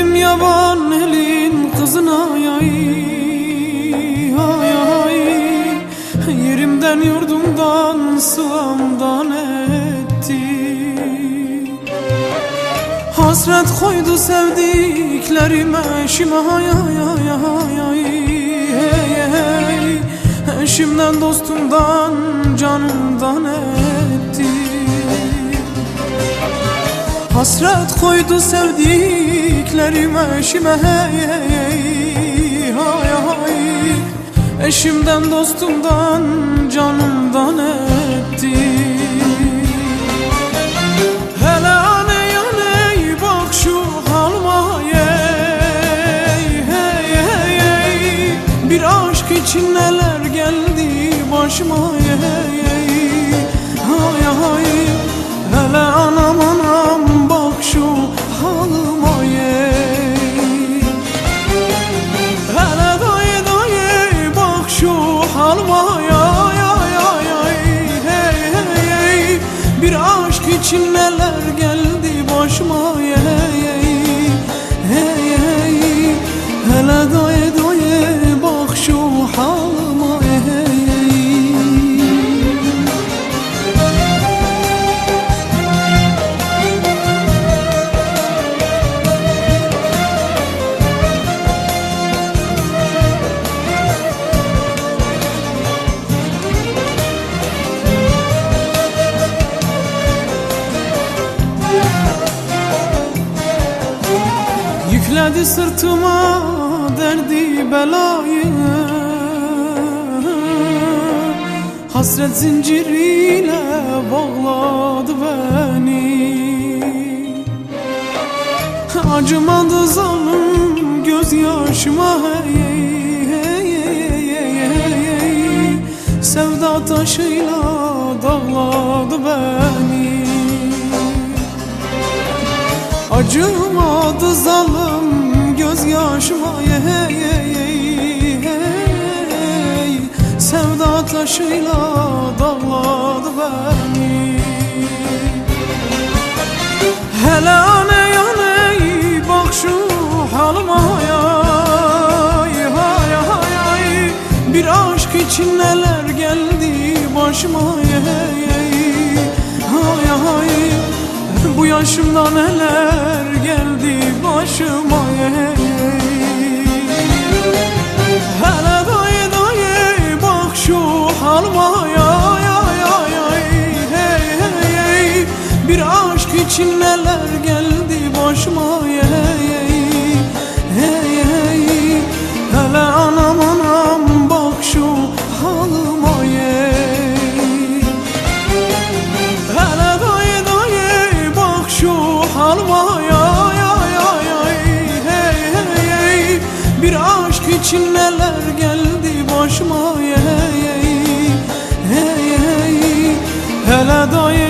Verdim yaban elin kızına yay, ay ay. Yerimden yurdumdan sılamdan etti. Hasret koydu sevdiklerime eşime, ay ay ay ay ay. Hey hey, eşimden dostumdan canımdan etti. Hasret koydu sevdiklerime eşime, hey hey hay hay. Eşimden dostumdan canımdan etti. Hele aney aney bak şu halma, hey hey hey hey. Bir aşk için neler geldi başıma, hey hey hay hay. Hele anam anam bak şu halıma, yey. Hele dayı dayı bak şu halıma, ya ya ya ya. Hey hey hey. Bir aşk için neler geldi başıma, yey hey hey hey. Hele dayı dayı bak şu halıma, hey hey. Yükledi sırtıma derdi belayı, hasret zinciriyle bağladı beni. Acımadı zalim gözyaşıma, hey hey hey hey hey. Sevda taşıyla dağladı beni. Acımadı zalim gözyaşıma, hey hey hey hey. Sevda taşıyla dağladı beni. Hele aney aney bak şu halıma, hay hay hay hay. Bir aşk için neler geldi başıma, hey hey hay hay. Bu yaşımda neler geldi başıma, hey hey. Hele dayı dayı bak şu halıma, ya ya ya ya. Hey hey hey. Bir aşk için neler geldi başıma, hey hey hey hey. Hele anam anam bak şu halıma, yey. Hele dayı dayı bak şu halıma, ya ya ya ya. Hey hey hey. Bir aşk için neler geldi başıma, hey hey hey hey. Hele dayı